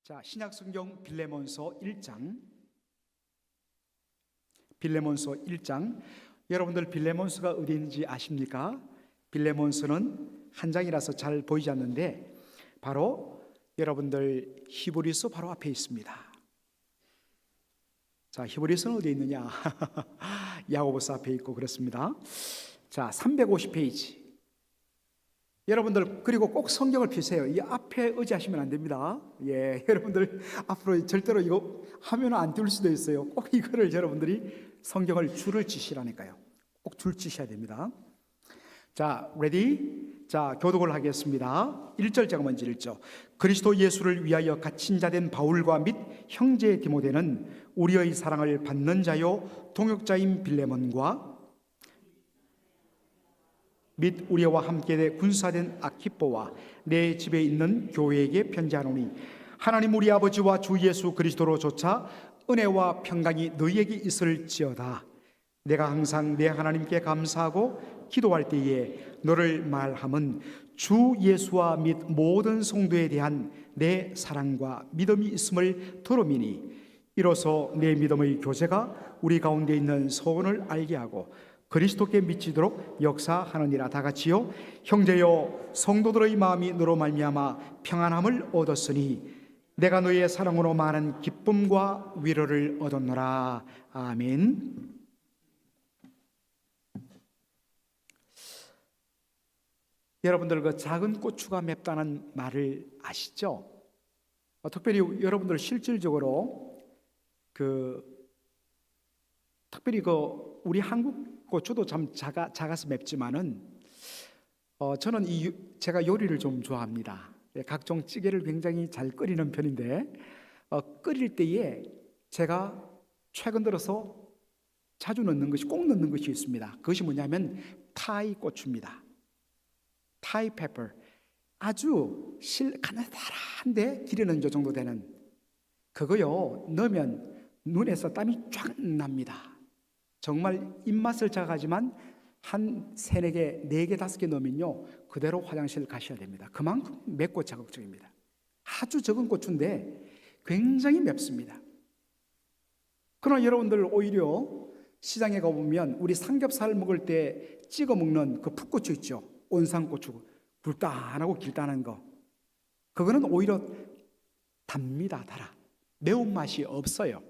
자, 신약성경 빌레몬서 1장. 빌레몬서 1장. 여러분들 빌레몬서가 어디 있는지 아십니까? 빌레몬서는 한 장이라서 잘 보이지 않는데 바로 여러분들 히브리서 바로 앞에 있습니다. 자, 히브리서는 어디에 있느냐? 야고보서 앞에 있고 그렇습니다. 자, 350페이지. 여러분들 그리고 꼭 성경을 펴세요. 이 앞에 의지하시면 안 됩니다. 예, 여러분들 앞으로 절대로 이거 하면 안 띄울 수도 있어요. 꼭 이거를 여러분들이 성경을 줄을 치시라니까요. 꼭 줄 치셔야 됩니다. 자, 레디? 자, 교독을 하겠습니다. 1절 제가 먼저 읽죠. 그리스도 예수를 위하여 갇힌 자 된 바울과 및 형제 디모데는 우리의 사랑을 받는 자요 동역자인 빌레몬과 및 우리와 함께 군사된 아키뽀와 내 집에 있는 교회에게 편지하노니 하나님 우리 아버지와 주 예수 그리스도로 조차 은혜와 평강이 너희에게 있을지어다. 내가 항상 내 하나님께 감사하고 기도할 때에 너를 말함은 주 예수와 및 모든 성도에 대한 내 사랑과 믿음이 있음을 들음이니 이로써 내 믿음의 교제가 우리 가운데 있는 소원을 알게 하고 그리스도께 미치도록 역사하느니라. 다 같이요. 형제여, 성도들의 마음이 너로 말미암아 평안함을 얻었으니 내가 너의 사랑으로 많은 기쁨과 위로를 얻었노라. 아멘. 여러분들 그 작은 고추가 맵다는 말을 아시죠? 특별히 여러분들 실질적으로 특별히 우리 한국 고추도 참 작아서 맵지만은 저는 제가 요리를 좀 좋아합니다. 각종 찌개를 굉장히 잘 끓이는 편인데 끓일 때에 제가 최근 들어서 자주 넣는 것이 꼭 넣는 것이 있습니다. 그것이 뭐냐면 타이 고추입니다. 타이 페퍼. 아주 가느다란데 기르는 저 정도 되는 그거요 넣으면 눈에서 땀이 쫙 납니다. 정말 입맛을 자가지만 한 3-4개, 4개, 5개 넣으면요 그대로 화장실 가셔야 됩니다. 그만큼 맵고 자극적입니다. 아주 적은 고추인데 굉장히 맵습니다. 그러나 여러분들 오히려 시장에 가보면 우리 삼겹살 먹을 때 찍어 먹는 그 풋고추 있죠. 온상고추, 굵단하고 길단한 거, 그거는 오히려 답니다. 달아. 매운맛이 없어요.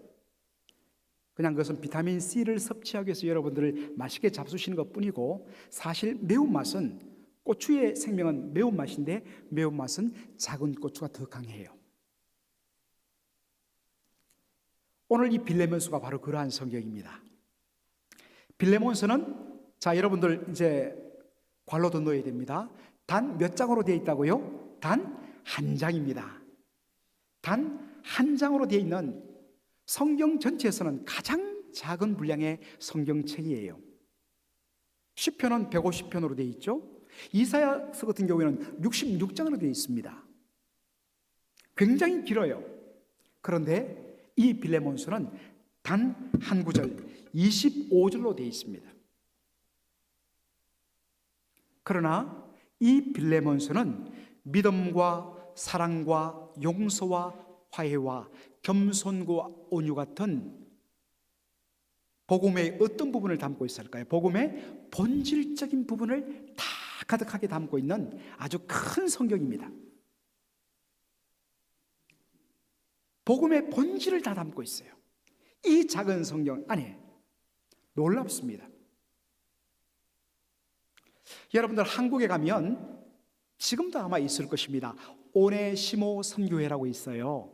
그냥 그것은 비타민 C를 섭취하기 위해서 여러분들을 맛있게 잡수시는 것뿐이고 사실 매운맛은, 고추의 생명은 매운맛인데 매운맛은 작은 고추가 더 강해요. 오늘 이 빌레몬서가 바로 그러한 성경입니다. 빌레몬서는 자 여러분들 이제 관로도 넣어야 됩니다. 단 몇 장으로 되어 있다고요? 단 한 장입니다. 단 한 장으로 되어 있는 성경 전체에서는 가장 작은 분량의 성경책이에요. 시편은 150편으로 되어 있죠. 이사야서 같은 경우에는 66장으로 되어 있습니다. 굉장히 길어요. 그런데 이 빌레몬서는 단 한 구절 25절로 되어 있습니다. 그러나 이 빌레몬서는 믿음과 사랑과 용서와 화해와 겸손과 온유 같은 복음의 어떤 부분을 담고 있을까요? 복음의 본질적인 부분을 다 가득하게 담고 있는 아주 큰 성경입니다. 복음의 본질을 다 담고 있어요. 이 작은 성경 안에 놀랍습니다. 여러분들 한국에 가면 지금도 아마 있을 것입니다. 오네시모 선교회라고 있어요.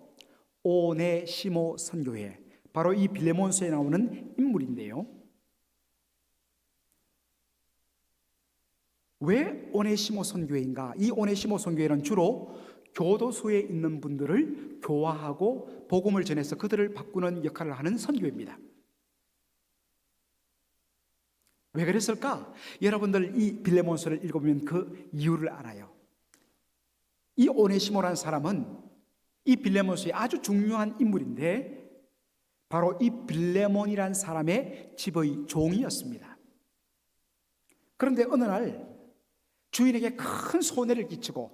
오네시모 선교회, 바로 이 빌레몬서에 나오는 인물인데요. 왜 오네시모 선교회인가? 이 오네시모 선교회는 주로 교도소에 있는 분들을 교화하고 복음을 전해서 그들을 바꾸는 역할을 하는 선교회입니다. 왜 그랬을까? 여러분들 이 빌레몬서를 읽어보면 그 이유를 알아요. 이 오네시모라는 사람은 이 빌레몬서의 아주 중요한 인물인데 바로 이 빌레몬이라는 사람의 집의 종이었습니다. 그런데 어느 날 주인에게 큰 손해를 끼치고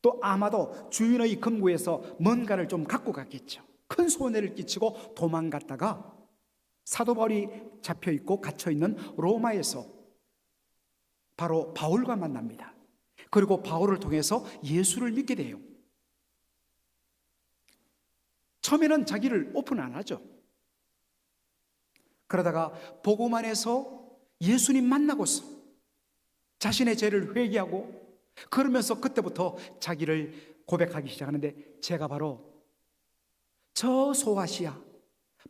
또 아마도 주인의 금고에서 뭔가를 좀 갖고 갔겠죠. 큰 손해를 끼치고 도망갔다가 사도 바울이 잡혀있고 갇혀있는 로마에서 바로 바울과 만납니다. 그리고 바울을 통해서 예수를 믿게 돼요. 처음에는 자기를 오픈 안 하죠. 그러다가 복음 안에서 예수님 만나고서 자신의 죄를 회개하고 그러면서 그때부터 자기를 고백하기 시작하는데, 제가 바로 저 소아시아,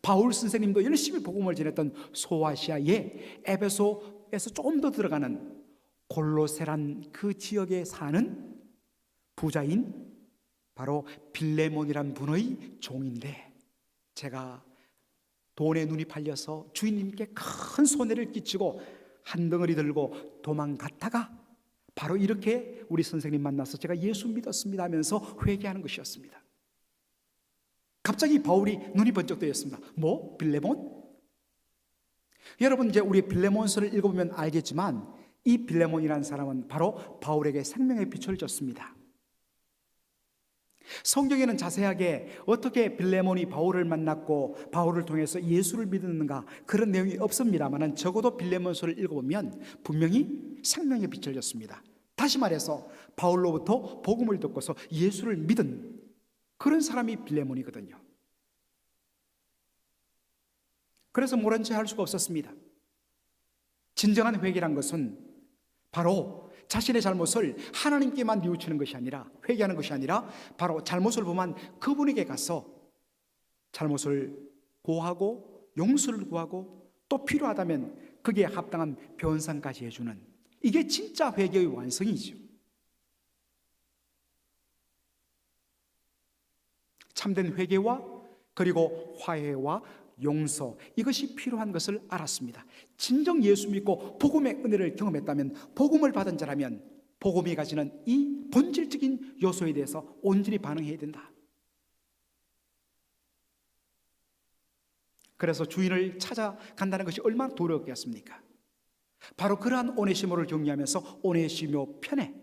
바울 선생님도 열심히 복음을 전했던 소아시아의 에베소에서 조금 더 들어가는 골로새란 그 지역에 사는 부자인 바로 빌레몬이란 분의 종인데, 제가 돈에 눈이 팔려서 주인님께 큰 손해를 끼치고 한 덩어리 들고 도망갔다가 바로 이렇게 우리 선생님 만나서 제가 예수 믿었습니다 하면서 회개하는 것이었습니다. 갑자기 바울이 눈이 번쩍 뜨였습니다. 뭐? 빌레몬? 여러분, 이제 우리 빌레몬서를 읽어보면 알겠지만 이 빌레몬이라는 사람은 바로 바울에게 생명의 빛을 줬습니다. 성경에는 자세하게 어떻게 빌레몬이 바울을 만났고 바울을 통해서 예수를 믿었는가 그런 내용이 없습니다만, 적어도 빌레몬서를 읽어보면 분명히 생명의 빛을 줬습니다. 다시 말해서 바울로부터 복음을 듣고서 예수를 믿은 그런 사람이 빌레몬이거든요. 그래서 모른 체 할 수가 없었습니다. 진정한 회개란 것은 바로 자신의 잘못을 하나님께만 뉘우치는 것이 아니라, 회개하는 것이 아니라 바로 잘못을 범한 그분에게 가서 잘못을 고하고 용서를 구하고 또 필요하다면 그게 합당한 변상까지 해주는, 이게 진짜 회개의 완성이죠. 참된 회개와 그리고 화해와 용서, 이것이 필요한 것을 알았습니다. 진정 예수 믿고 복음의 은혜를 경험했다면, 복음을 받은 자라면 복음이 가지는 이 본질적인 요소에 대해서 온전히 반응해야 된다. 그래서 주인을 찾아간다는 것이 얼마나 두려웠겠습니까? 바로 그러한 오네시모를 격려하면서 오네시모 편에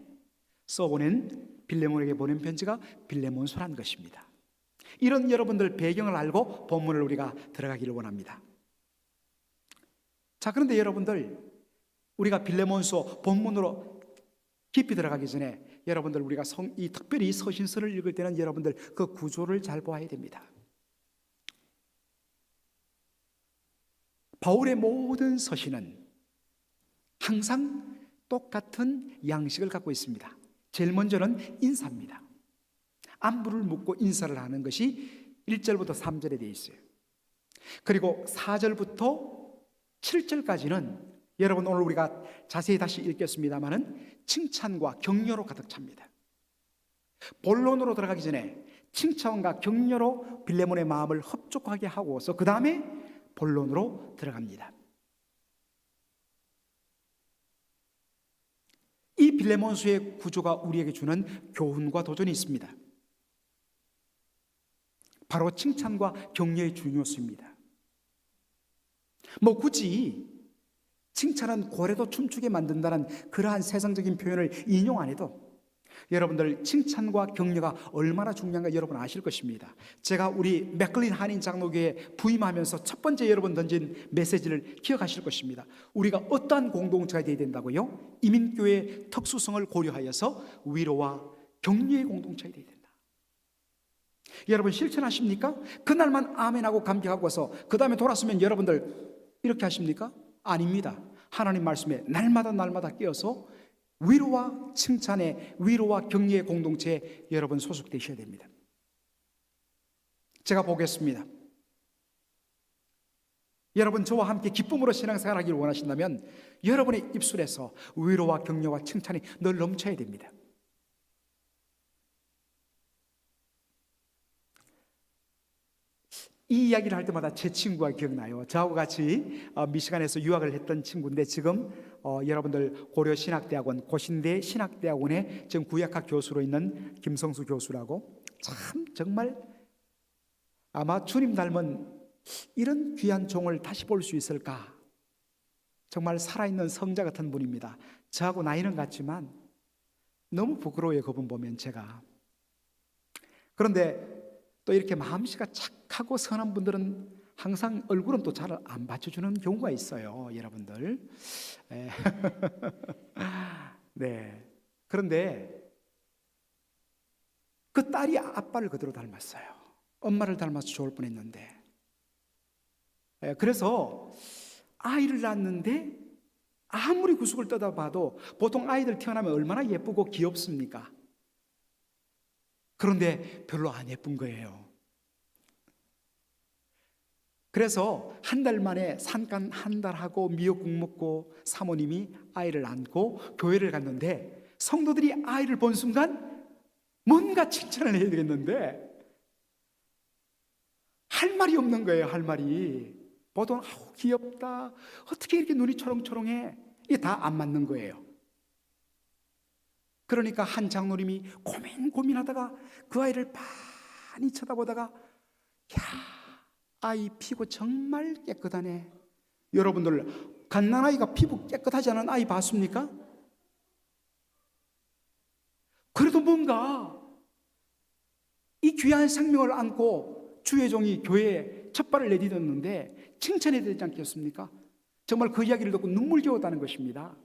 써보낸 빌레몬에게 보낸 편지가 빌레몬서라는 것입니다. 이런 여러분들 배경을 알고 본문을 우리가 들어가기를 원합니다. 자, 그런데 여러분들, 우리가 빌레몬서 본문으로 깊이 들어가기 전에 여러분들, 우리가 이 특별히 서신서를 읽을 때는 여러분들 그 구조를 잘 보아야 됩니다. 바울의 모든 서신은 항상 똑같은 양식을 갖고 있습니다. 제일 먼저는 인사입니다. 안부를 묻고 인사를 하는 것이 1절부터 3절에 되어 있어요. 그리고 4절부터 7절까지는 여러분 오늘 우리가 자세히 다시 읽겠습니다마는 칭찬과 격려로 가득 찹니다. 본론으로 들어가기 전에 칭찬과 격려로 빌레몬의 마음을 흡족하게 하고서 그 다음에 본론으로 들어갑니다. 이 빌레몬서의 구조가 우리에게 주는 교훈과 도전이 있습니다. 바로 칭찬과 격려의 중요성입니다. 굳이 칭찬은 고래도 춤추게 만든다는 그러한 세상적인 표현을 인용 안 해도 여러분들 칭찬과 격려가 얼마나 중요한가 여러분 아실 것입니다. 제가 우리 맥클린 한인 장로교에 부임하면서 첫 번째 여러분 던진 메시지를 기억하실 것입니다. 우리가 어떠한 공동체가 되어야 된다고요? 이민교회의 특수성을 고려하여서 위로와 격려의 공동체가 되어야 된다. 여러분 실천하십니까? 그날만 아멘하고 감격하고서 그 다음에 돌아서면 여러분들 이렇게 하십니까? 아닙니다. 하나님 말씀에 날마다 끼어서 위로와 칭찬의, 위로와 격려의 공동체에 여러분 소속되셔야 됩니다. 제가 보겠습니다. 여러분 저와 함께 기쁨으로 신앙생활하기를 원하신다면 여러분의 입술에서 위로와 격려와 칭찬이 늘 넘쳐야 됩니다. 이 이야기를 할 때마다 제 친구가 기억나요. 저하고 같이 미시간에서 유학을 했던 친구인데 지금 여러분들 고려신학대학원, 고신대 신학대학원에 지금 구약학 교수로 있는 김성수 교수라고, 참 정말 아마 주님 닮은 이런 귀한 종을 다시 볼 수 있을까, 정말 살아있는 성자 같은 분입니다. 저하고 나이는 같지만 너무 부끄러워요, 그분 보면 제가. 그런데 또 이렇게 마음씨가 착하고 선한 분들은 항상 얼굴은 또 잘 안 받쳐주는 경우가 있어요, 여러분들. 예. 네. 그런데 그 딸이 아빠를 그대로 닮았어요. 엄마를 닮아서 좋을 뻔했는데. 예, 그래서 아이를 낳았는데 아무리 구석을 떠다봐도 보통 아이들 태어나면 얼마나 예쁘고 귀엽습니까? 그런데 별로 안 예쁜 거예요. 그래서 한 달 만에 산간 한 달 하고 미역국 먹고 사모님이 아이를 안고 교회를 갔는데 성도들이 아이를 본 순간 뭔가 칭찬을 해야 되겠는데 할 말이 없는 거예요, 할 말이. 보통 아우 귀엽다, 어떻게 이렇게 눈이 초롱초롱해, 이게 다 안 맞는 거예요. 그러니까 한 장로님이 고민하다가 그 아이를 많이 쳐다보다가 야, 아이 피부 정말 깨끗하네. 여러분들 갓난아이가 피부 깨끗하지 않은 아이 봤습니까? 그래도 뭔가 이 귀한 생명을 안고 주의 종이 교회에 첫 발을 내딛었는데 칭찬해야 되지 않겠습니까? 정말 그 이야기를 듣고 눈물겨웠다는 것입니다.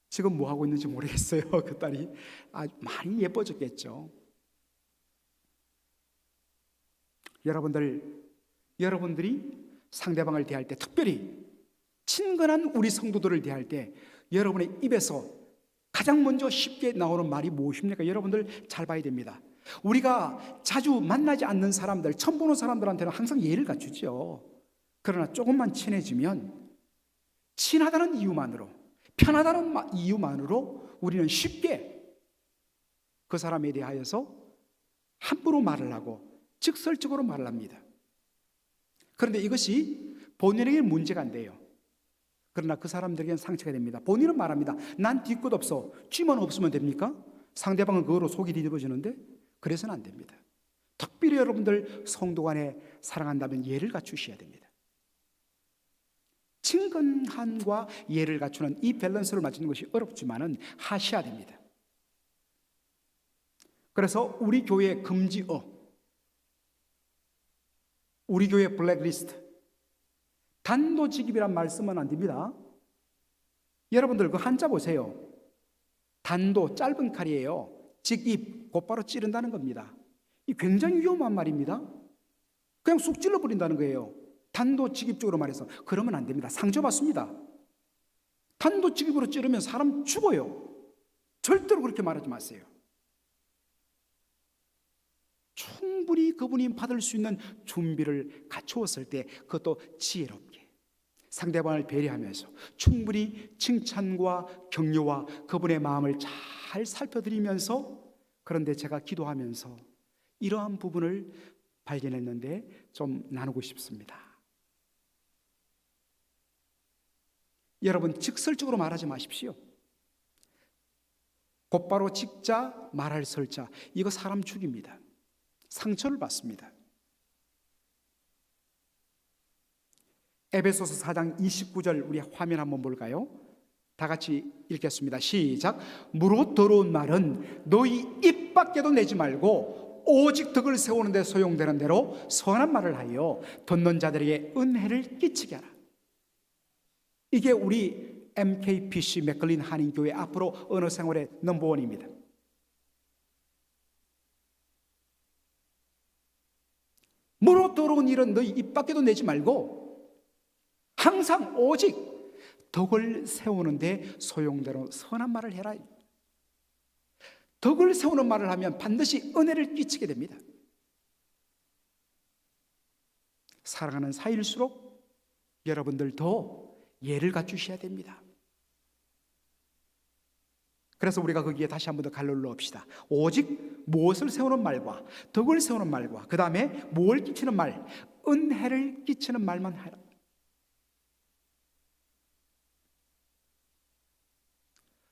지금 뭐 하고 있는지 모르겠어요. 그 딸이 아주 많이 예뻐졌겠죠. 여러분들이 상대방을 대할 때, 특별히 친근한 우리 성도들을 대할 때 여러분의 입에서 가장 먼저 쉽게 나오는 말이 무엇입니까? 여러분들 잘 봐야 됩니다. 우리가 자주 만나지 않는 사람들, 처음 보는 사람들한테는 항상 예를 갖추죠. 그러나 조금만 친해지면 친하다는 이유만으로, 편하다는 이유만으로 우리는 쉽게 그 사람에 대하여서 함부로 말을 하고 직설적으로 말을 합니다. 그런데 이것이 본인에게 문제가 안 돼요. 그러나 그 사람들에게는 상처가 됩니다. 본인은 말합니다. 난 뒤끝 없어. 쥐만 없으면 됩니까? 상대방은 그거로 속이 뒤집어지는데 그래서는 안 됩니다. 특별히 여러분들 성도 간에 사랑한다면 예를 갖추셔야 됩니다. 친근함과 예를 갖추는 이 밸런스를 맞추는 것이 어렵지만은 하셔야 됩니다. 그래서 우리 교회 금지어, 우리 교회 블랙리스트, 단도직입이란 말 쓰면 안 됩니다. 여러분들 그 한자 보세요. 단도, 짧은 칼이에요. 직입, 곧바로 찌른다는 겁니다. 이 굉장히 위험한 말입니다. 그냥 쑥 찔러버린다는 거예요. 단도직입적으로 말해서. 그러면 안 됩니다. 상처받습니다. 단도직입으로 찌르면 사람 죽어요. 절대로 그렇게 말하지 마세요. 충분히 그분이 받을 수 있는 준비를 갖추었을 때 그것도 지혜롭게 상대방을 배려하면서 충분히 칭찬과 격려와 그분의 마음을 잘 살펴드리면서, 그런데 제가 기도하면서 이러한 부분을 발견했는데 좀 나누고 싶습니다. 여러분, 직설적으로 말하지 마십시오. 곧바로 직자, 말할 설자, 이거 사람 죽입니다. 상처를 받습니다. 에베소서 4장 29절 우리 화면 한번 볼까요? 다 같이 읽겠습니다. 시작. 무릇 더러운 말은 너희 입 밖에도 내지 말고 오직 덕을 세우는 데 소용되는 대로 선한 말을 하여 듣는 자들에게 은혜를 끼치게 하라. 이게 우리 MKPC 맥클린 한인교회 앞으로 언어 생활의 넘버원입니다. 무릇 더러운 일은 너희 입 밖에도 내지 말고 항상 오직 덕을 세우는데 소용대로 선한 말을 해라. 덕을 세우는 말을 하면 반드시 은혜를 끼치게 됩니다. 사랑하는 사이일수록 여러분들 더 예를 갖추셔야 됩니다. 그래서 우리가 거기에 다시 한 번 더 갈로 넣읍시다. 오직 무엇을 세우는 말과 덕을 세우는 말과 그 다음에 무엇을 끼치는 말, 은혜를 끼치는 말만 하라.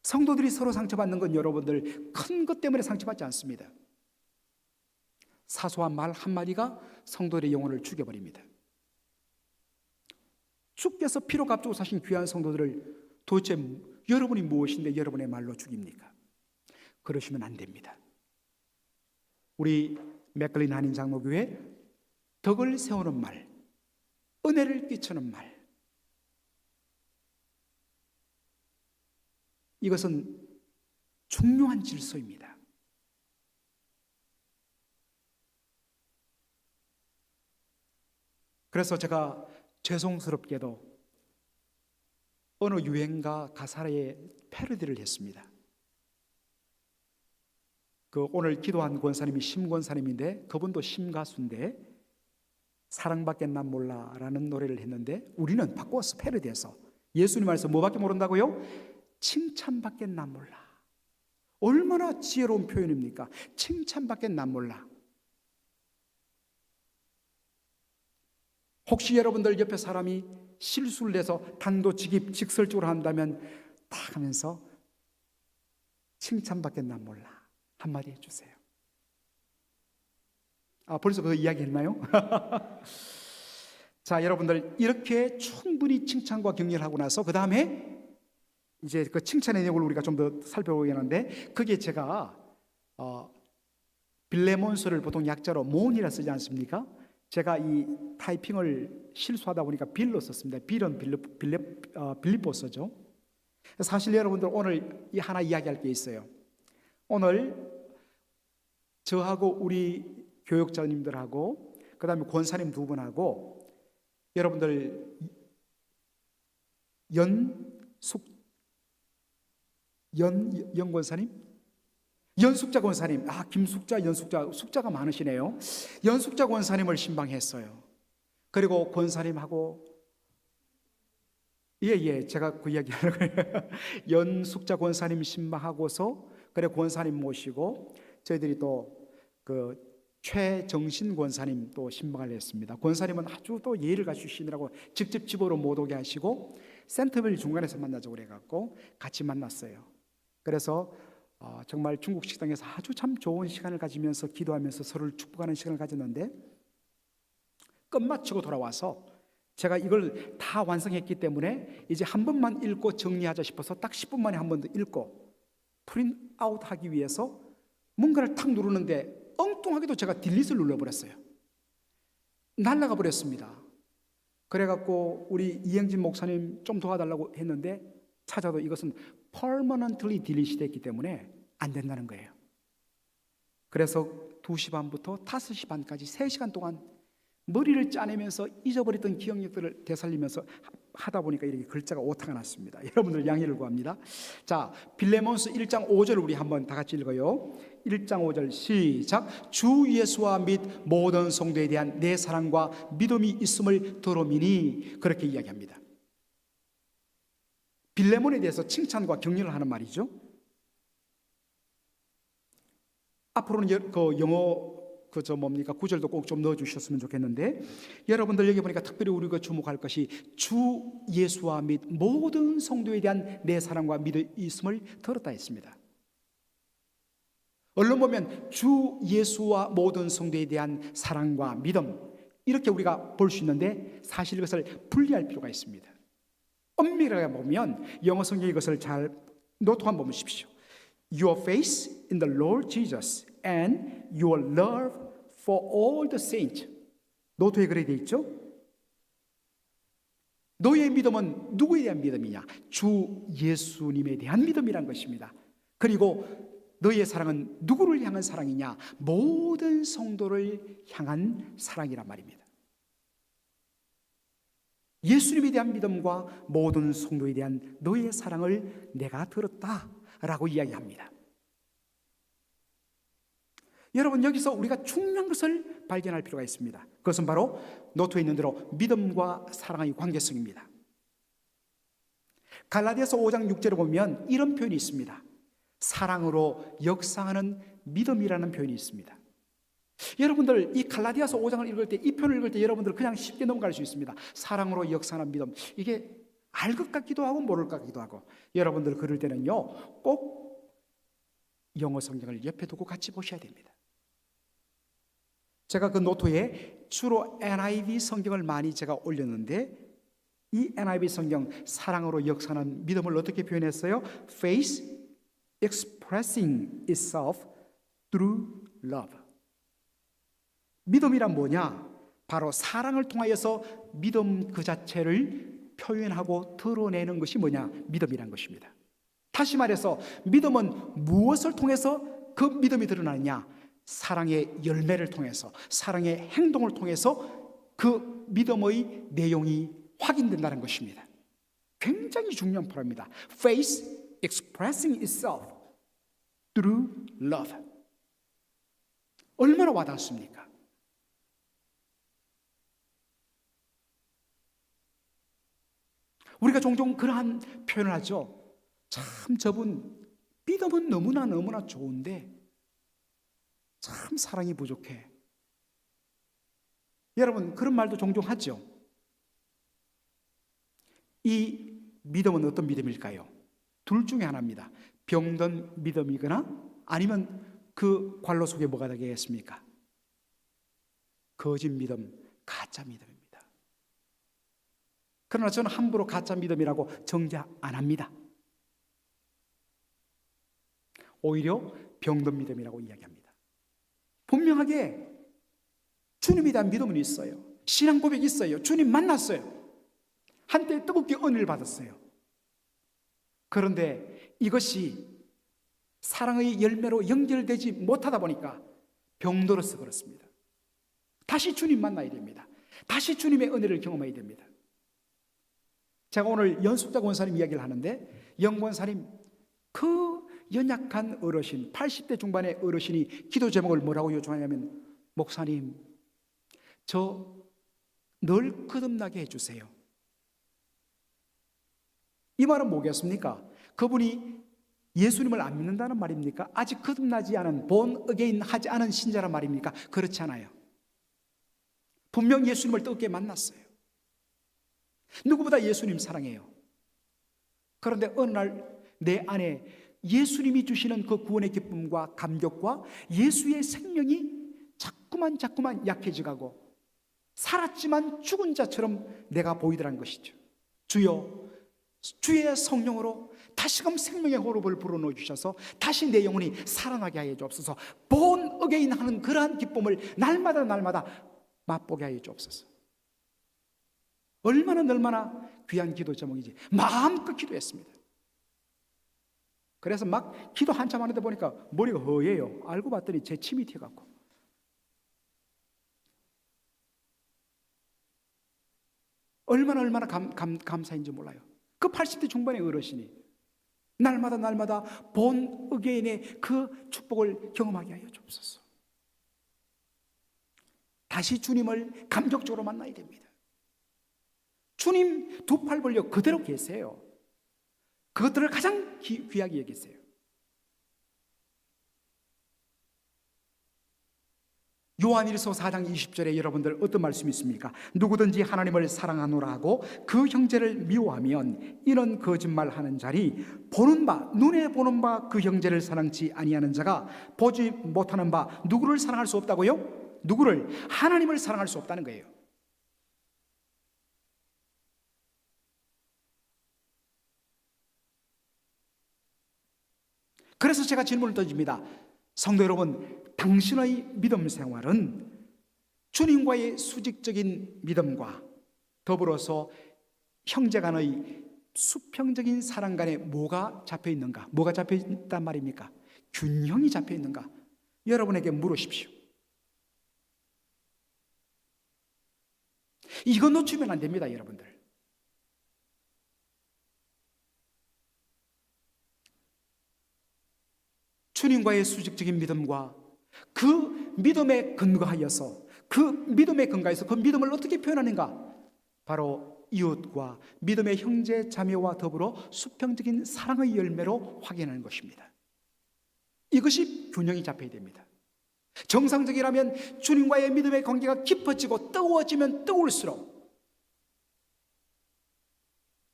성도들이 서로 상처받는 건 여러분들 큰 것 때문에 상처받지 않습니다. 사소한 말 한마디가 성도들의 영혼을 죽여버립니다. 주께서 피로 값주고 사신 귀한 성도들을 도대체 여러분이 무엇인데 여러분의 말로 죽입니까? 그러시면 안 됩니다. 우리 맥클린 한인 장로교회 덕을 세우는 말, 은혜를 끼치는 말, 이것은 중요한 질서입니다. 그래서 제가 죄송스럽게도 어느 유행가 가사에 패러디를 했습니다. 그 오늘 기도한 권사님이 심권사님인데 그분도 심가수인데 사랑밖에 난 몰라라는 노래를 했는데 우리는 바꿔서 패러디해서 예수님 말해서 뭐밖에 모른다고요? 칭찬밖에 난 몰라. 얼마나 지혜로운 표현입니까? 칭찬밖에 난 몰라. 혹시 여러분들 옆에 사람이 실수를 해서 단도직입직설적으로 한다면 딱 하면서 칭찬밖에 난 몰라 한마디 해주세요. 벌써 그 이야기 했나요? 자, 여러분들 이렇게 충분히 칭찬과 격려를 하고 나서 그 다음에 이제 그 칭찬의 내용을 우리가 좀 더 살펴보겠는데 거기에 제가 빌레몬스를 보통 약자로 몬이라 쓰지 않습니까? 제가 이 타이핑을 실수하다 보니까 빌로 썼습니다. 빌은 빌립보서죠. 사실 여러분들 오늘 하나 이야기할 게 있어요. 오늘 저하고 우리 교육자님들하고 그 다음에 권사님 두 분하고 여러분들 연권사님? 연숙자 권사님, 김숙자, 연숙자, 숙자가 많으시네요. 연숙자 권사님을 신방했어요. 그리고 권사님하고 제가 그 이야기 하는 거예요. 연숙자 권사님 신방하고서 그래 권사님 모시고 저희들이 또 그 최정신 권사님 또 신방을 했습니다. 권사님은 아주 또 예의를 갖추시느라고 직접 집으로 못 오게 하시고 센터빌 중간에서 만나자고 그래갖고 같이 만났어요. 그래서 정말 중국 식당에서 아주 참 좋은 시간을 가지면서 기도하면서 서로를 축복하는 시간을 가졌는데 끝마치고 돌아와서 제가 이걸 다 완성했기 때문에 이제 한 번만 읽고 정리하자 싶어서 딱 10분 만에 한 번 더 읽고 프린트아웃 하기 위해서 뭔가를 탁 누르는데 엉뚱하게도 제가 딜릿을 눌러버렸어요. 날아가 버렸습니다. 그래갖고 우리 이행진 목사님 좀 도와달라고 했는데 찾아도 이것은 permanently 딜릿이 됐기 때문에 안 된다는 거예요. 그래서 2시 반부터 5시 반까지 3시간 동안 머리를 짜내면서 잊어버렸던 기억력들을 되살리면서 하다 보니까 이렇게 글자가 오타가 났습니다. 여러분들 양해를 구합니다. 자, 빌레몬스 1장 5절 우리 한번 다 같이 읽어요. 1장 5절 시작. 주 예수와 및 모든 성도에 대한 내 사랑과 믿음이 있음을 들음이니, 그렇게 이야기합니다. 빌레몬에 대해서 칭찬과 격려를 하는 말이죠. 앞으로는 그 영어 구절도 꼭 좀 넣어주셨으면 좋겠는데, 여러분들 여기 보니까 특별히 우리가 주목할 것이 주 예수와 및 모든 성도에 대한 내 사랑과 믿음이 있음을 들었다 했습니다. 얼른 보면 주 예수와 모든 성도에 대한 사랑과 믿음, 이렇게 우리가 볼 수 있는데 사실 이것을 분리할 필요가 있습니다. 엄밀하게 보면 영어 성경에 이것을 잘 노트 한번 보십시오. Your faith in the Lord Jesus and your love for all the saints. 노트에 그래 되어 있죠? 너의 믿음은 누구에 대한 믿음이냐? 주 예수님에 대한 믿음이란 것입니다. 그리고 너의 사랑은 누구를 향한 사랑이냐? 모든 성도를 향한 사랑이란 말입니다. 예수님에 대한 믿음과 모든 성도에 대한 너의 사랑을 내가 들었다라고 이야기합니다. 여러분, 여기서 우리가 중요한 것을 발견할 필요가 있습니다. 그것은 바로 노트에 있는 대로 믿음과 사랑의 관계성입니다. 갈라디아서 5장 6절에 보면 이런 표현이 있습니다. 사랑으로 역사하는 믿음이라는 표현이 있습니다. 여러분들 이 갈라디아서 5장을 읽을 때, 이 표현을 읽을 때 여러분들 그냥 쉽게 넘어갈 수 있습니다. 사랑으로 역사하는 믿음, 이게 알 것 같기도 하고 모를 것 같기도 하고, 여러분들 그럴 때는요 꼭 영어 성경을 옆에 두고 같이 보셔야 됩니다. 제가 그 노트에 주로 NIV 성경을 많이 제가 올렸는데 이 NIV 성경 사랑으로 역사하는 믿음을 어떻게 표현했어요? Faith expressing itself through love. 믿음이란 뭐냐? 바로 사랑을 통하여서 믿음 그 자체를 표현하고 드러내는 것이 뭐냐? 믿음이란 것입니다. 다시 말해서 믿음은 무엇을 통해서 그 믿음이 드러나느냐? 사랑의 열매를 통해서, 사랑의 행동을 통해서 그 믿음의 내용이 확인된다는 것입니다. 굉장히 중요한 프로입니다. Faith expressing itself through love. 얼마나 와닿습니까? 우리가 종종 그러한 표현을 하죠. 참 저분 믿음은 너무나 좋은데 참 사랑이 부족해. 여러분 그런 말도 종종 하죠. 이 믿음은 어떤 믿음일까요? 둘 중에 하나입니다. 병든 믿음이거나 아니면 그 관로 속에 뭐가 되겠습니까? 거짓 믿음, 가짜 믿음입니다. 그러나 저는 함부로 가짜 믿음이라고 정죄 안 합니다. 오히려 병든 믿음이라고 이야기합니다. 분명하게 주님에 대한 믿음은 있어요. 신앙 고백이 있어요. 주님 만났어요. 한때 뜨겁게 은혜를 받았어요. 그런데 이것이 사랑의 열매로 연결되지 못하다 보니까 병들어서 그렇습니다. 다시 주님 만나야 됩니다. 다시 주님의 은혜를 경험해야 됩니다. 제가 오늘 연숙자 권사님 이야기를 하는데, 영권사님 그 연약한 어르신, 80대 중반의 어르신이 기도 제목을 뭐라고 요청하냐면, 목사님 저 늘 거듭나게 해주세요. 이 말은 뭐겠습니까? 그분이 예수님을 안 믿는다는 말입니까? 아직 거듭나지 않은, 본 어게인 하지 않은 신자란 말입니까? 그렇지 않아요. 분명 예수님을 뜨겁게 만났어요. 누구보다 예수님 사랑해요. 그런데 어느 날 내 안에 예수님이 주시는 그 구원의 기쁨과 감격과 예수의 생명이 자꾸만 약해져가고 살았지만 죽은 자처럼 내가 보이더란 것이죠. 주여, 주의 성령으로 다시금 생명의 호흡을 불어넣어 주셔서 다시 내 영혼이 살아나게 하여 주옵소서. 본 어게인 하는 그러한 기쁨을 날마다 맛보게 하여 주옵소서. 얼마나 귀한 기도 제목이지. 마음껏 기도했습니다. 그래서 막 기도 한참 하는데 보니까 머리가 허예요. 알고 봤더니 제 침이 튀어갖고. 얼마나 감사인지 몰라요. 그 80대 중반의 어르신이 날마다 본 어게인의 그 축복을 경험하게 하여 주옵소서. 다시 주님을 감격적으로 만나야 됩니다. 주님 두 팔 벌려 그대로 계세요. 그것들을 가장 귀하게 여기세요. 요한일서 4장 20절에 여러분들 어떤 말씀이 있습니까? 누구든지 하나님을 사랑하노라 하고 그 형제를 미워하면 이는 거짓말하는 자리, 보는 바, 눈에 보는 바 그 형제를 사랑치 아니하는 자가 보지 못하는 바 누구를 사랑할 수 없다고요? 누구를? 하나님을 사랑할 수 없다는 거예요. 그래서 제가 질문을 던집니다. 성도 여러분, 당신의 믿음 생활은 주님과의 수직적인 믿음과 더불어서 형제 간의 수평적인 사랑 간에 뭐가 잡혀 있는가? 뭐가 잡혀 있단 말입니까? 균형이 잡혀 있는가? 여러분에게 물으십시오. 이거 놓치면 안 됩니다, 여러분들. 주님과의 수직적인 믿음과 그 믿음에 근거하여서 그 믿음을 어떻게 표현하는가? 바로 이웃과 믿음의 형제 자매와 더불어 수평적인 사랑의 열매로 확인하는 것입니다. 이것이 균형이 잡혀야 됩니다. 정상적이라면 주님과의 믿음의 관계가 깊어지고 뜨거워지면 뜨거울수록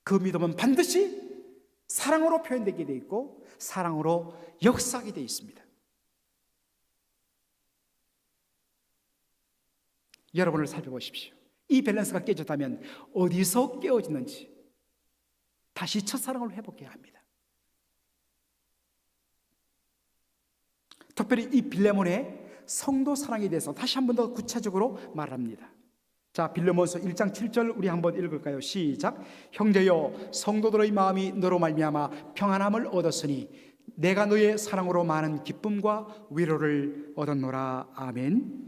그 믿음은 반드시 사랑으로 표현되게 되어 있고 사랑으로 역사하게 되어 있습니다. 여러분을 살펴보십시오. 이 밸런스가 깨졌다면 어디서 깨어지는지 다시 첫사랑을 회복해야 합니다. 특별히 이 빌레몬의 성도 사랑에 대해서 다시 한 번 더 구체적으로 말합니다. 자, 빌레몬서 1장 7절 우리 한번 읽을까요? 시작. 형제여, 성도들의 마음이 너로 말미암아 평안함을 얻었으니 내가 너의 사랑으로 많은 기쁨과 위로를 얻었노라. 아멘.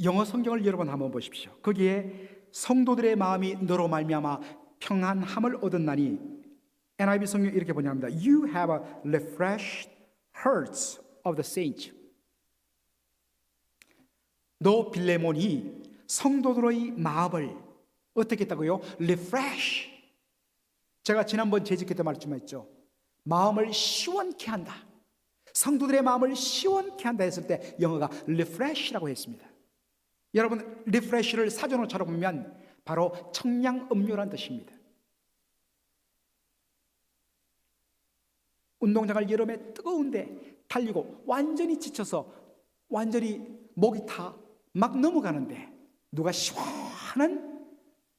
영어 성경을 여러분 한번 보십시오. 거기에 성도들의 마음이 너로 말미암아 평안함을 얻었나니 NIV 성경 이렇게 번역합니다. You have refreshed hearts of the saints. 너 빌레몬이 성도들의 마음을 어떻게 했다고요? Refresh. 제가 지난번 재직회 때 말씀했죠. 마음을 시원케 한다. 성도들의 마음을 시원케 한다 했을 때 영어가 refresh라고 했습니다. 여러분, refresh를 사전으로 찾아보면 바로 청량음료란 뜻입니다. 운동장을 여름에 뜨거운데 달리고 완전히 지쳐서 완전히 목이 타 막 넘어가는데 누가 시원한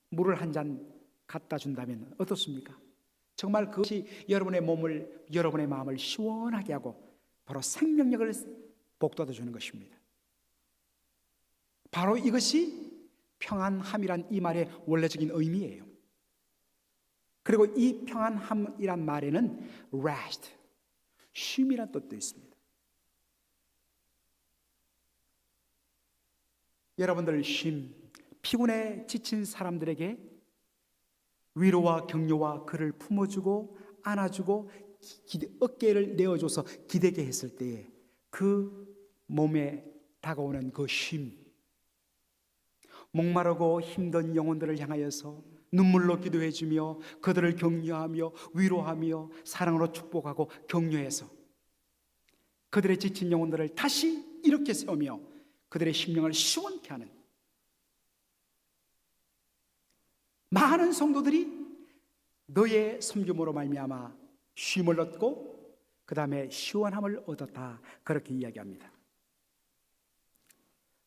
물을 한 잔 갖다 준다면 어떻습니까? 정말 그것이 여러분의 몸을, 여러분의 마음을 시원하게 하고 바로 생명력을 복돋아 주는 것입니다. 바로 이것이 평안함이란 이 말의 원래적인 의미예요. 그리고 이 평안함이란 말에는 rest, 쉼이란 뜻도 있습니다. 여러분들 쉼, 피곤해 지친 사람들에게 위로와 격려와 그를 품어주고 안아주고 어깨를 내어줘서 기대게 했을 때에 그 몸에 다가오는 그 쉼, 목마르고 힘든 영혼들을 향하여서 눈물로 기도해주며 그들을 격려하며 위로하며 사랑으로 축복하고 격려해서 그들의 지친 영혼들을 다시 이렇게 세우며 그들의 심령을 시원케 하는 많은 성도들이 너의 섬김으로 말미암아 쉼을 얻고 그 다음에 시원함을 얻었다, 그렇게 이야기합니다.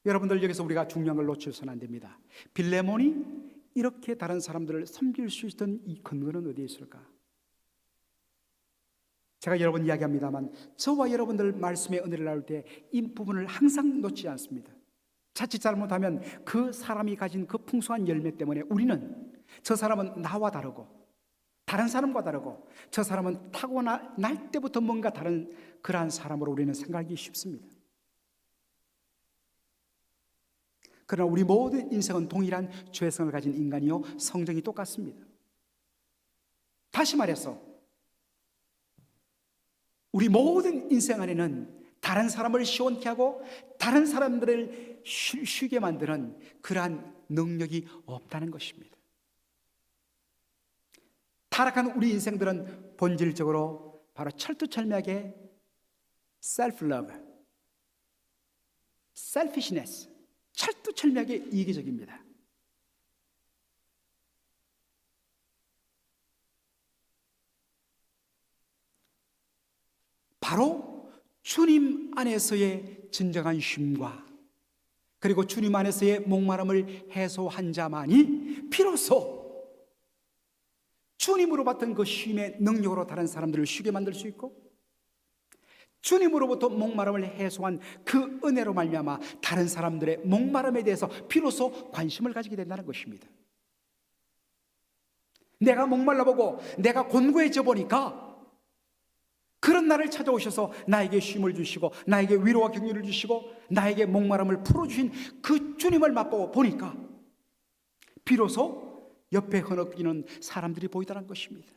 여러분들, 여기서 우리가 중요한 걸 놓쳐서는 안 됩니다. 빌레몬이 이렇게 다른 사람들을 섬길 수 있던 이 근거는 어디에 있을까? 제가 여러 번 이야기합니다만 저와 여러분들 말씀의 은혜를 나눌 때 이 부분을 항상 놓지 않습니다. 자칫 잘못하면 그 사람이 가진 그 풍성한 열매 때문에 우리는 저 사람은 나와 다르고 다른 사람과 다르고 저 사람은 타고날 때부터 뭔가 다른 그러한 사람으로 우리는 생각하기 쉽습니다. 그러나 우리 모든 인생은 동일한 죄성을 가진 인간이요, 성정이 똑같습니다. 다시 말해서 우리 모든 인생 안에는 다른 사람을 시원케 하고 다른 사람들을 쉬게 만드는 그러한 능력이 없다는 것입니다. 타락한 우리 인생들은 본질적으로 바로 철두철미하게 self-love, selfishness, 철두철미하게 이기적입니다. 바로 주님 안에서의 진정한 쉼과 그리고 주님 안에서의 목마름을 해소한 자만이 비로소 주님으로 받던 그 쉼의 능력으로 다른 사람들을 쉬게 만들 수 있고 주님으로부터 목마름을 해소한 그 은혜로 말미암아 다른 사람들의 목마름에 대해서 비로소 관심을 가지게 된다는 것입니다. 내가 목말라보고 내가 곤고해져 보니까 그런 나를 찾아오셔서 나에게 쉼을 주시고 나에게 위로와 격려를 주시고 나에게 목마름을 풀어주신 그 주님을 맛보고 보니까 비로소 옆에 흐느끼는 사람들이 보이더란 것입니다.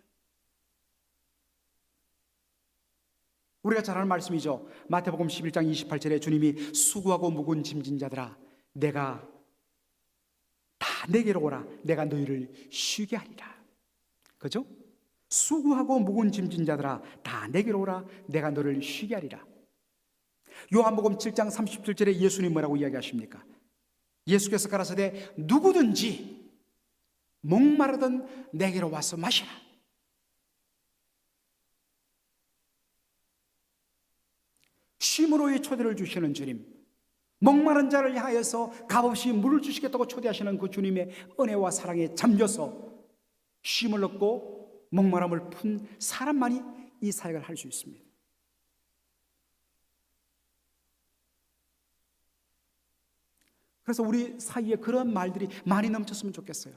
우리가 잘 아는 말씀이죠. 마태복음 11장 28절에 주님이 수고하고 무거운 짐진 자들아 내가 다 내게로 오라 내가 너희를 쉬게 하리라. 그죠? 수고하고 무거운 짐진 자들아 다 내게로 오라 내가 너를 쉬게 하리라. 요한복음 7장 37절에 예수님 뭐라고 이야기하십니까? 예수께서 가라사대 누구든지 목마르든 내게로 와서 마시라. 쉼으로의 초대를 주시는 주님, 목마른 자를 향하여서 값없이 물을 주시겠다고 초대하시는 그 주님의 은혜와 사랑에 잠겨서 쉼을 얻고 목마름을 푼 사람만이 이 사역을 할 수 있습니다. 그래서 우리 사이에 그런 말들이 많이 넘쳤으면 좋겠어요.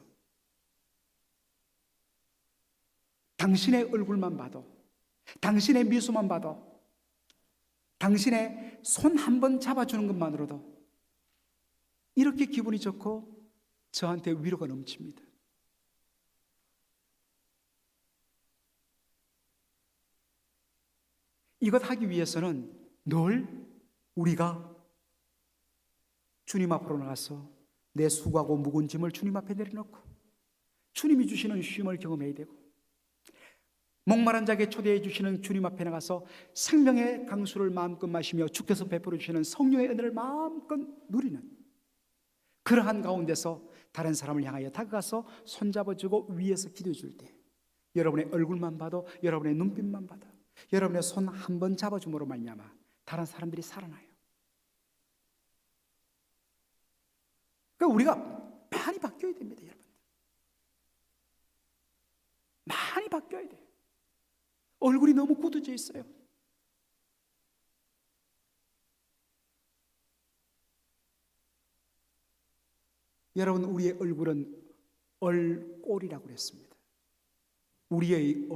당신의 얼굴만 봐도, 당신의 미소만 봐도, 당신의 손 한 번 잡아주는 것만으로도 이렇게 기분이 좋고 저한테 위로가 넘칩니다. 이것 하기 위해서는 늘 우리가 주님 앞으로 나가서 내 수고하고 무거운 짐을 주님 앞에 내려놓고 주님이 주시는 쉼을 경험해야 되고, 목마른 자에게 초대해 주시는 주님 앞에 나가서 생명의 강수를 마음껏 마시며 주께서 베풀어 주시는 성령의 은혜를 마음껏 누리는, 그러한 가운데서 다른 사람을 향하여 다가가서 손잡아주고 위에서 기도해 줄 때 여러분의 얼굴만 봐도, 여러분의 눈빛만 봐도, 여러분의 손 한 번 잡아줌으로 말미암아 다른 사람들이 살아나요. 그러니까 우리가 많이 바뀌어야 됩니다, 여러분. 많이 바뀌어야 돼요. 얼굴이 너무 굳어져 있어요. 여러분, 우리의 얼굴은 얼꼴이라고 그랬습니다. 우리의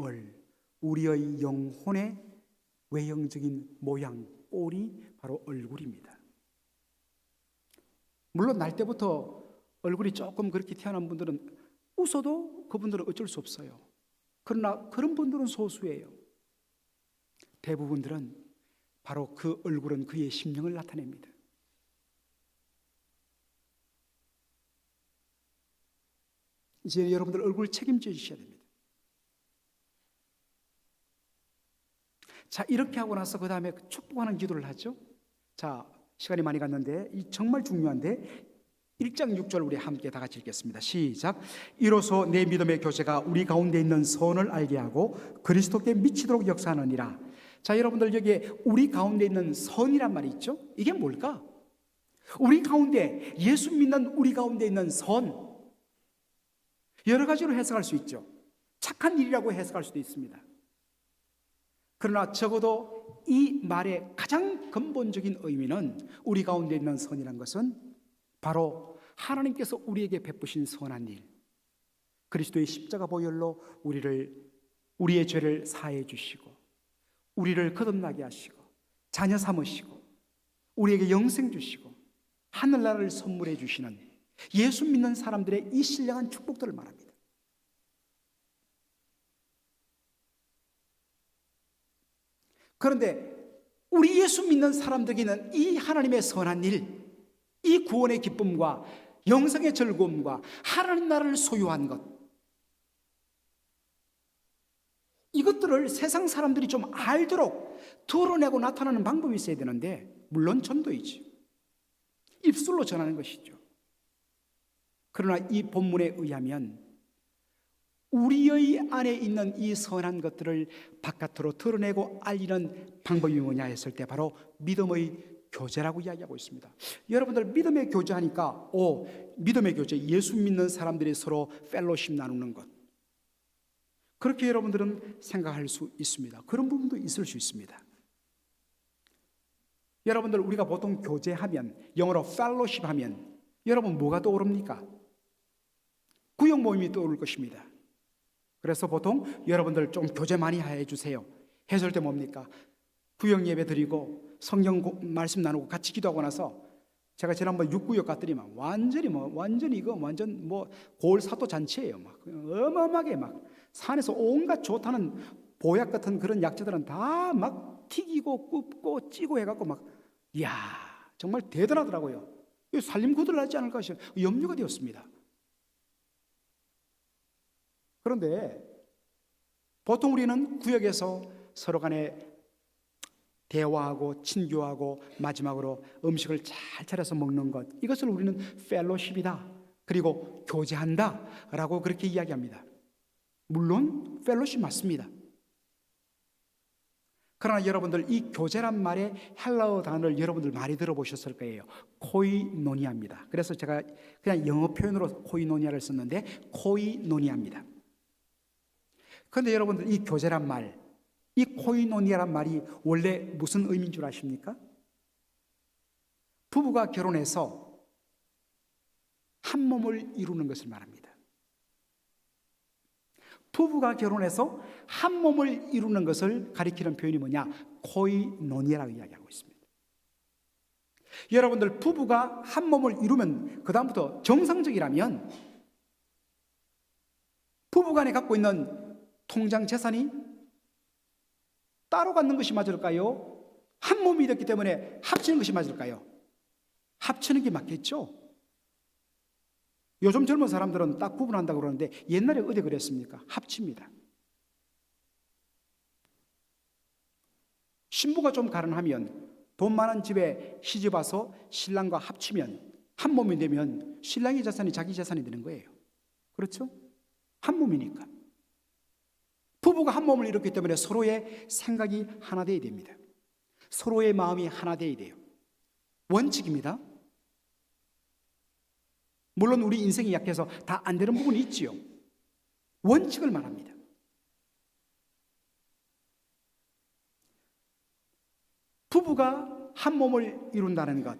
우리의 영혼의 외형적인 모양, 꼴이 바로 얼굴입니다. 물론 날 때부터 얼굴이 조금 그렇게 태어난 분들은 웃어도 그분들은 어쩔 수 없어요. 그러나 그런 분들은 소수예요. 대부분들은 바로 그 얼굴은 그의 심령을 나타냅니다. 이제 여러분들 얼굴 책임져 주셔야 됩니다. 자, 이렇게 하고 나서 그 다음에 축복하는 기도를 하죠. 자, 시간이 많이 갔는데 이 정말 중요한데 1장 6절 우리 함께 다 같이 읽겠습니다. 시작. 이로써 내 믿음의 교제가 우리 가운데 있는 선을 알게 하고 그리스도께 미치도록 역사하느니라. 자, 여러분들 여기에 우리 가운데 있는 선이란 말이 있죠. 이게 뭘까? 우리 가운데, 예수 믿는 우리 가운데 있는 선, 여러 가지로 해석할 수 있죠. 착한 일이라고 해석할 수도 있습니다. 그러나 적어도 이 말의 가장 근본적인 의미는, 우리 가운데 있는 선이란 것은 바로 하나님께서 우리에게 베푸신 선한 일, 그리스도의 십자가 보혈로 우리의 죄를 사해 주시고 우리를 거듭나게 하시고 자녀 삼으시고 우리에게 영생 주시고 하늘나라를 선물해 주시는 예수 믿는 사람들의 이 신령한 축복들을 말합니다. 그런데 우리 예수 믿는 사람들에게는 이 하나님의 선한 일, 이 구원의 기쁨과 영생의 즐거움과 하나님 나라를 소유한 것, 이것들을 세상 사람들이 좀 알도록 드러내고 나타나는 방법이 있어야 되는데, 물론 전도이죠. 입술로 전하는 것이죠. 그러나 이 본문에 의하면 우리의 안에 있는 이 선한 것들을 바깥으로 드러내고 알리는 방법이 뭐냐 했을 때 바로 믿음의 교제라고 이야기하고 있습니다. 여러분들 믿음의 교제하니까 믿음의 교제, 예수 믿는 사람들이 서로 펠로십 나누는 것, 그렇게 여러분들은 생각할 수 있습니다. 그런 부분도 있을 수 있습니다. 여러분들, 우리가 보통 교제하면, 영어로 펠로십 하면 여러분 뭐가 떠오릅니까? 구역 모임이 떠오를 것입니다. 그래서 보통 여러분들 좀 교제 많이 해주세요. 해설 때 뭡니까? 구역 예배 드리고 성경 말씀 나누고 같이 기도하고 나서, 제가 지난번 6구역 갔더니만 완전히 이거 완전 고을사또 잔치예요. 막 어마어마하게 막 산에서 온갖 좋다는 보약 같은 그런 약재들은 다 막 튀기고 굽고 찌고 해갖고 막, 이야, 정말 대단하더라고요. 살림구들 하지 않을까 염려가 되었습니다. 그런데 보통 우리는 구역에서 서로 간에 대화하고 친교하고 마지막으로 음식을 잘 차려서 먹는 것, 이것을 우리는 펠로십이다, 그리고 교제한다 라고 그렇게 이야기합니다. 물론 펠로십 맞습니다. 그러나 여러분들 이 교제란 말의 헬라어 단어를 여러분들 많이 들어보셨을 거예요. 코이노니아입니다. 그래서 제가 그냥 영어 표현으로 코이노니아를 썼는데 코이노니아입니다. 그런데 여러분들 이 교제란 말, 이 코이노니아란 말이 원래 무슨 의미인 줄 아십니까? 부부가 결혼해서 한 몸을 이루는 것을 말합니다. 부부가 결혼해서 한 몸을 이루는 것을 가리키는 표현이 뭐냐? 코이노니아라고 이야기하고 있습니다. 여러분들 부부가 한 몸을 이루면 그 다음부터 정상적이라면 부부간에 갖고 있는 통장 재산이 따로 갖는 것이 맞을까요? 한 몸이 됐기 때문에 합치는 것이 맞을까요? 합치는 게 맞겠죠? 요즘 젊은 사람들은 딱 구분한다고 그러는데 옛날에 어디 그랬습니까? 합칩니다. 신부가 좀 가난하면 돈 많은 집에 시집 와서 신랑과 합치면 한 몸이 되면 신랑의 재산이 자기 재산이 되는 거예요. 그렇죠? 한 몸이니까. 부부가 한 몸을 이뤘기 때문에 서로의 생각이 하나 되어야 됩니다. 서로의 마음이 하나 되어야 돼요. 원칙입니다. 물론 우리 인생이 약해서 다 안 되는 부분이 있지요. 원칙을 말합니다. 부부가 한 몸을 이룬다는 것,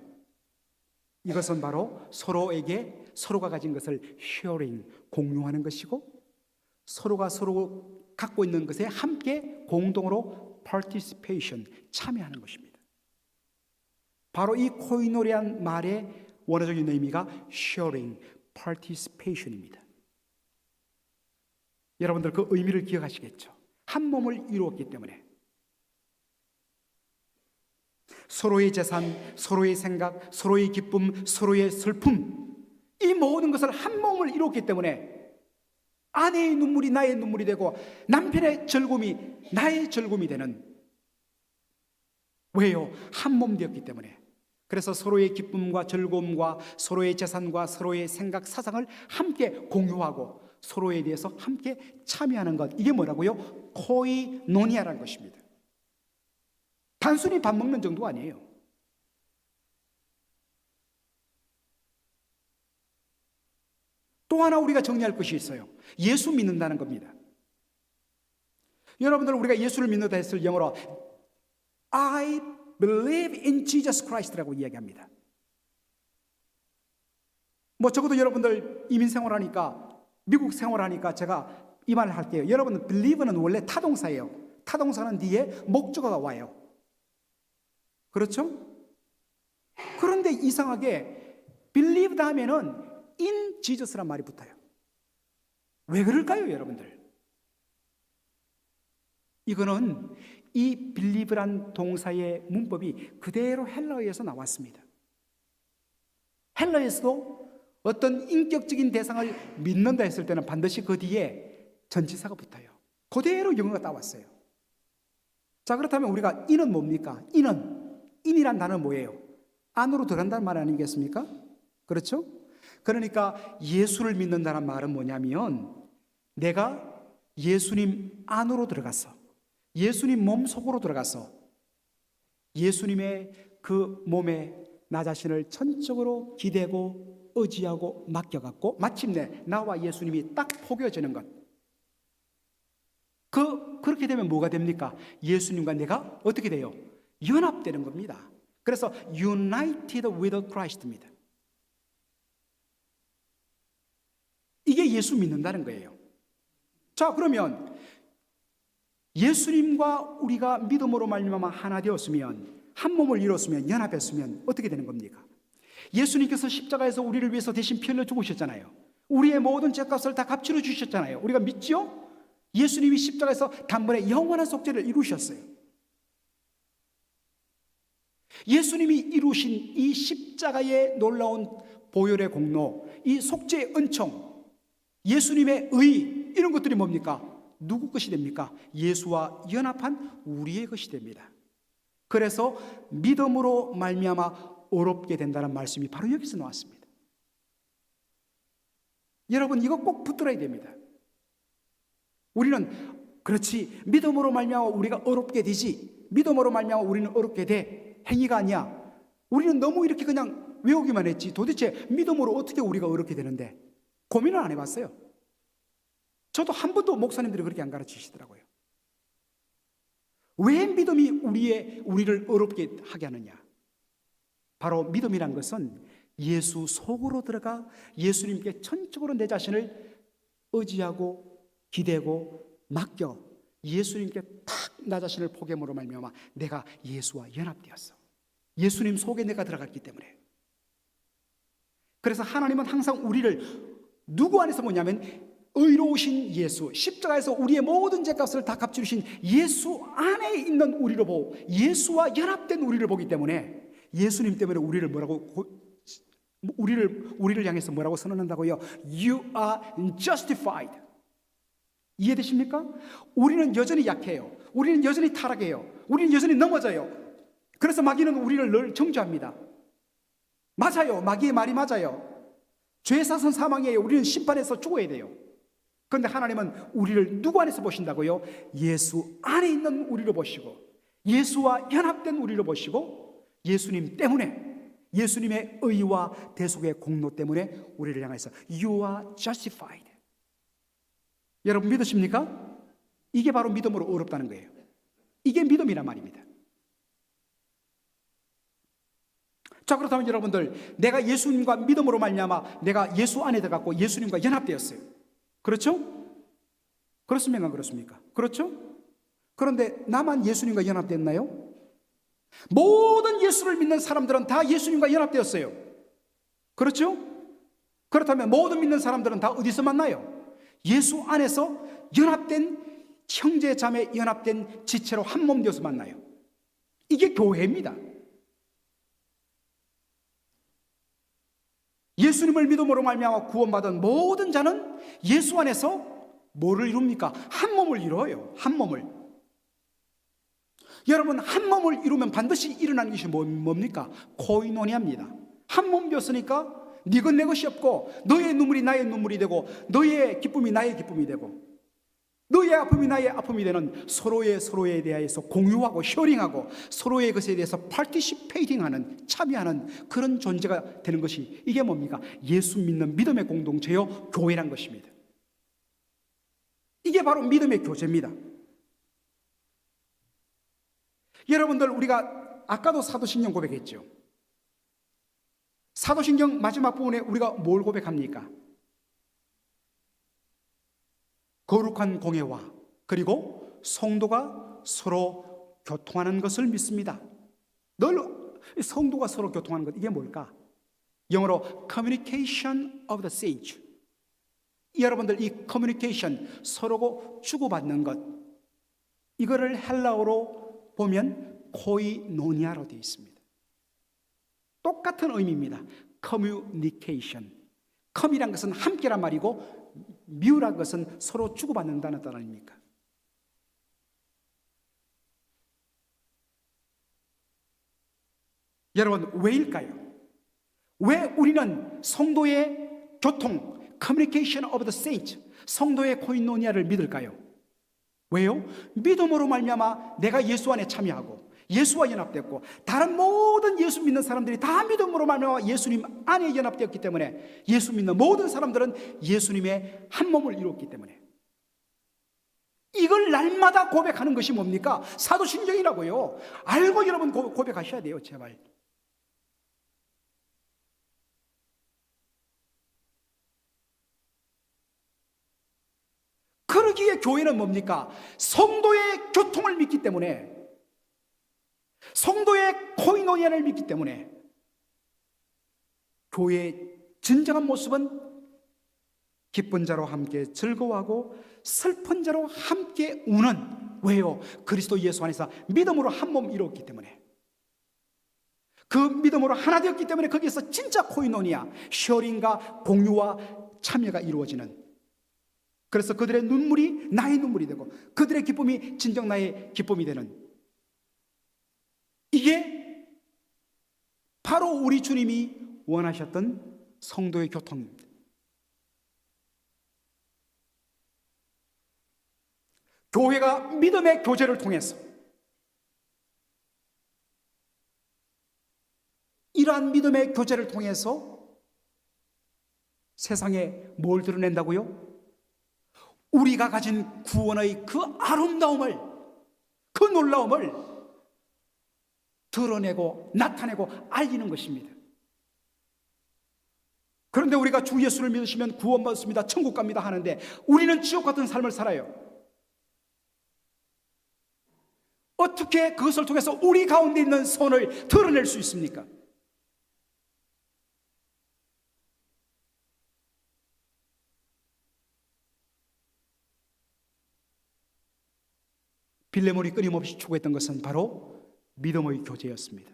이것은 바로 서로에게 서로가 가진 것을 sharing, 공유하는 것이고 서로가 서로 갖고 있는 것에 함께 공동으로 participation, 참여하는 것입니다. 바로 이 코이노니아라는 말의 원어적인 의미가 sharing, participation입니다. 여러분들 그 의미를 기억하시겠죠? 한 몸을 이루었기 때문에 서로의 재산, 서로의 생각, 서로의 기쁨, 서로의 슬픔, 이 모든 것을 한 몸을 이루었기 때문에 아내의 눈물이 나의 눈물이 되고 남편의 즐거움이 나의 즐거움이 되는, 왜요? 한 몸 되었기 때문에. 그래서 서로의 기쁨과 즐거움과 서로의 재산과 서로의 생각, 사상을 함께 공유하고 서로에 대해서 함께 참여하는 것, 이게 뭐라고요? 코이노니아라는 것입니다. 단순히 밥 먹는 정도가 아니에요. 또 하나 우리가 정리할 것이 있어요. 예수 믿는다는 겁니다. 여러분들, 우리가 예수를 믿는다 했을 영어로 I believe in Jesus Christ라고 이야기합니다. 적어도 여러분들 이민 생활하니까, 미국 생활하니까 제가 이 말을 할게요. 여러분, believe는 원래 타동사예요. 타동사는 뒤에 목적어가 와요. 그렇죠? 그런데 이상하게 believe 다음에는 in Jesus란 말이 붙어요. 왜 그럴까요, 여러분들? 이거는 이 believe란 동사의 문법이 그대로 헬라어에서 나왔습니다. 헬라어에서도 어떤 인격적인 대상을 믿는다 했을 때는 반드시 그 뒤에 전치사가 붙어요. 그대로 영어가 따왔어요. 자, 그렇다면 우리가 in은 뭡니까? in이란 단어는 뭐예요? 안으로 들어간다는 말 아니겠습니까? 그렇죠? 그러니까 예수를 믿는다는 말은 뭐냐면 내가 예수님 안으로 들어가서, 예수님 몸 속으로 들어가서 예수님의 그 몸에 나 자신을 전적으로 기대고 의지하고 맡겨갖고 마침내 나와 예수님이 딱 포개어지는 것. 그렇게 되면 뭐가 됩니까? 예수님과 내가 어떻게 돼요? 연합되는 겁니다. 그래서 united with Christ입니다. 이게 예수 믿는다는 거예요. 자, 그러면 예수님과 우리가 믿음으로 말미암아 하나 되었으면, 한 몸을 이뤘으면, 연합했으면 어떻게 되는 겁니까? 예수님께서 십자가에서 우리를 위해서 대신 피 흘려 죽으셨잖아요. 우리의 모든 죄값을 다 값치러 주셨잖아요. 우리가 믿지요? 예수님이 십자가에서 단번에 영원한 속죄를 이루셨어요. 예수님이 이루신 이 십자가의 놀라운 보혈의 공로, 이 속죄의 은총, 예수님의 의, 이런 것들이 뭡니까? 누구 것이 됩니까? 예수와 연합한 우리의 것이 됩니다. 그래서 믿음으로 말미암아 어렵게 된다는 말씀이 바로 여기서 나왔습니다. 여러분, 이거 꼭 붙들어야 됩니다. 우리는 그렇지, 믿음으로 말미암아 우리가 어렵게 되지, 믿음으로 말미암아 우리는 어렵게 돼. 행위가 아니야. 우리는 너무 이렇게 그냥 외우기만 했지 도대체 믿음으로 어떻게 우리가 어렵게 되는데 고민을 안 해봤어요. 저도 한 번도 목사님들이 그렇게 안 가르치시더라고요. 왜 믿음이 우리를 어렵게 하게 하느냐? 바로 믿음이란 것은 예수 속으로 들어가 예수님께 전적으로 내 자신을 의지하고 기대고 맡겨 예수님께 탁 나 자신을 포기함으로 말미암아 내가 예수와 연합되었어. 예수님 속에 내가 들어갔기 때문에. 그래서 하나님은 항상 우리를 누구 안에서 보냐면 의로우신 예수, 십자가에서 우리의 모든 죄값을 다 갚주신 예수 안에 있는 우리를 보고 예수와 연합된 우리를 보기 때문에 예수님 때문에 우리를 향해서 뭐라고 선언한다고요? You are justified. 이해되십니까? 우리는 여전히 약해요. 우리는 여전히 타락해요. 우리는 여전히 넘어져요. 그래서 마귀는 우리를 늘 정죄합니다. 맞아요. 마귀의 말이 맞아요. 죄 사선 사망이에요. 우리는 심판에서 죽어야 돼요. 그런데 하나님은 우리를 누구 안에서 보신다고요? 예수 안에 있는 우리를 보시고 예수와 연합된 우리를 보시고 예수님 때문에 예수님의 의와 대속의 공로 때문에 우리를 향해서 You are justified. 여러분 믿으십니까? 이게 바로 믿음으로 어렵다는 거예요. 이게 믿음이란 말입니다. 자, 그렇다면 여러분들 내가 예수님과 믿음으로 말미암아 내가 예수 안에 들어갔고 예수님과 연합되었어요. 그렇죠? 그렇습니까? 그렇습니까? 그렇죠? 그런데 나만 예수님과 연합됐나요? 모든 예수를 믿는 사람들은 다 예수님과 연합되었어요. 그렇죠? 그렇다면 모든 믿는 사람들은 다 어디서 만나요? 예수 안에서 연합된 형제 자매 연합된 지체로 한 몸 되어서 만나요. 이게 교회입니다. 예수님을 믿음으로 말미암아 구원받은 모든 자는 예수 안에서 뭐를 이룹니까? 한 몸을 이루어요. 한 몸을. 여러분 한 몸을 이루면 반드시 일어나는 것이 뭡니까? 코이노니아입니다. 한 몸 되었으니까 네 것 내 것이 없고 너의 눈물이 나의 눈물이 되고 너의 기쁨이 나의 기쁨이 되고 너의 아픔이 나의 아픔이 되는 서로에 대해서 공유하고 쉐어링하고 서로의 것에 대해서 파티시페이팅하는 참여하는 그런 존재가 되는 것이 이게 뭡니까? 예수 믿는 믿음의 공동체요 교회란 것입니다. 이게 바로 믿음의 교제입니다. 여러분들 우리가 아까도 사도신경 고백했죠. 사도신경 마지막 부분에 우리가 뭘 고백합니까? 거룩한 공예와 그리고 성도가 서로 교통하는 것을 믿습니다. 늘 성도가 서로 교통하는 것 이게 뭘까? 영어로 communication of the saints. 여러분들 이 communication 서로 주고받는 것 이거를 헬라어로 보면 코이노니아로 되어 있습니다. 똑같은 의미입니다. communication. com이란 것은 함께란 말이고 미우란 것은 서로 주고받는다는 뜻 아닙니까? 여러분 왜일까요? 왜 우리는 성도의 교통 communication of the saints 성도의 코이노니아를 믿을까요? 왜요? 믿음으로 말미암아 내가 예수 안에 참여하고 예수와 연합됐고 다른 모든 예수 믿는 사람들이 다 믿음으로 말미암아 예수님 안에 연합되었기 때문에 예수 믿는 모든 사람들은 예수님의 한 몸을 이루었기 때문에 이걸 날마다 고백하는 것이 뭡니까? 사도신경이라고요. 알고 여러분 고백하셔야 돼요. 제발. 그러기에 교회는 뭡니까? 성도의 교통을 믿기 때문에 성도의 코이노니아를 믿기 때문에 교회의 진정한 모습은 기쁜 자로 함께 즐거워하고 슬픈 자로 함께 우는 왜요? 그리스도 예수 안에서 믿음으로 한 몸 이루었기 때문에 그 믿음으로 하나 되었기 때문에 거기에서 진짜 코이노니아 쉐어링과 공유와 참여가 이루어지는 그래서 그들의 눈물이 나의 눈물이 되고 그들의 기쁨이 진정 나의 기쁨이 되는 이게 바로 우리 주님이 원하셨던 성도의 교통입니다. 교회가 믿음의 교제를 통해서 이러한 믿음의 교제를 통해서 세상에 뭘 드러낸다고요? 우리가 가진 구원의 그 아름다움을, 그 놀라움을 드러내고 나타내고 알리는 것입니다. 그런데 우리가 주 예수를 믿으시면 구원받습니다, 천국 갑니다 하는데 우리는 지옥 같은 삶을 살아요. 어떻게 그것을 통해서 우리 가운데 있는 선을 드러낼 수 있습니까? 빌레몬이 끊임없이 추구했던 것은 바로 믿음의 교제였습니다.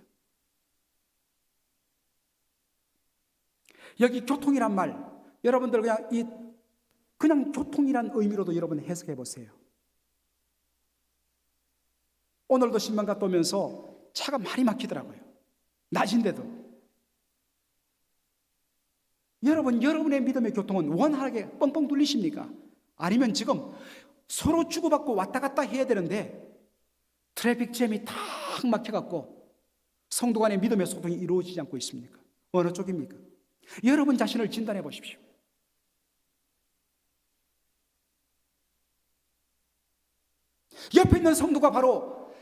여기 교통이란 말, 여러분들 그냥 교통이란 의미로도 여러분 해석해 보세요. 오늘도 신방 갔다 오면서 차가 많이 막히더라고요. 낮인데도. 여러분의 믿음의 교통은 원활하게 뻥뻥 뚫리십니까? 아니면 지금 서로 주고받고 왔다 갔다 해야 되는데 트래픽 잼이 탁 막혀갖고 성도 간의 믿음의 소통이 이루어지지 않고 있습니까? 어느 쪽입니까? 여러분 자신을 진단해 보십시오. 옆에 있는 성도가 바로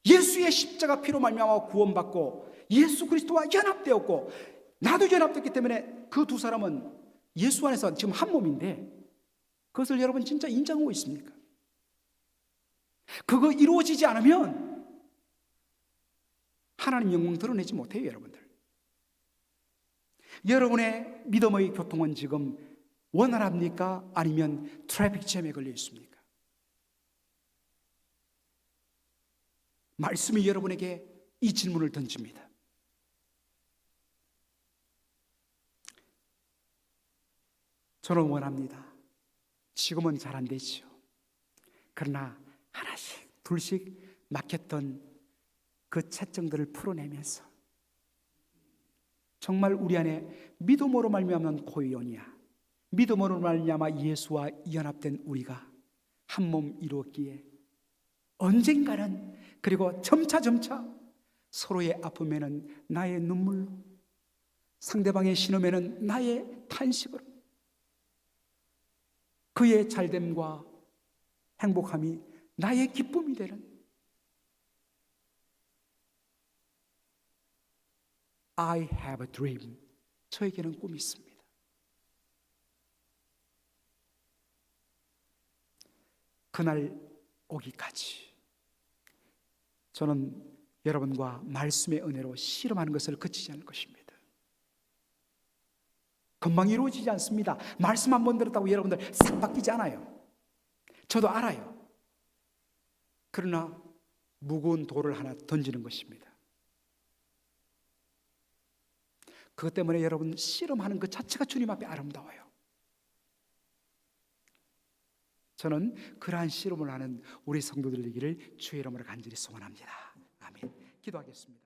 예수의 십자가 피로 말미암아 구원받고 예수 그리스도와 연합되었고 나도 연합됐기 때문에 그 두 사람은 예수 안에서 지금 한 몸인데 그것을 여러분 진짜 인정하고 있습니까? 그거 이루어지지 않으면 하나님 영광 드러내지 못해요, 여러분들. 여러분의 믿음의 교통은 지금 원활합니까? 아니면 트래픽 잼에 걸려 있습니까? 말씀이 여러분에게 이 질문을 던집니다. 저는 원합니다. 지금은 잘 안 되죠. 그러나 하나씩 둘씩 막혔던 그 채증들을 풀어내면서 정말 우리 안에 믿음으로 말미암은 코이오니아, 믿음으로 말미암아 예수와 연합된 우리가 한 몸 이루었기에 언젠가는, 그리고 점차 서로의 아픔에는 나의 눈물로, 상대방의 신음에는 나의 탄식으로, 그의 잘됨과 행복함이 나의 기쁨이 되는 I have a dream. 저에게는 꿈이 있습니다. 그날 오기까지 저는 여러분과 말씀의 은혜로 씨름하는 것을 그치지 않을 것입니다. 금방 이루어지지 않습니다. 말씀 한 번 들었다고 여러분들 싹 바뀌지 않아요. 저도 알아요. 그러나 무거운 돌을 하나 던지는 것입니다. 그것 때문에 여러분 씨름하는 것 자체가 주님 앞에 아름다워요. 저는 그러한 씨름을 하는 우리 성도들 되기를 주의 이름으로 간절히 소원합니다. 아멘. 기도하겠습니다.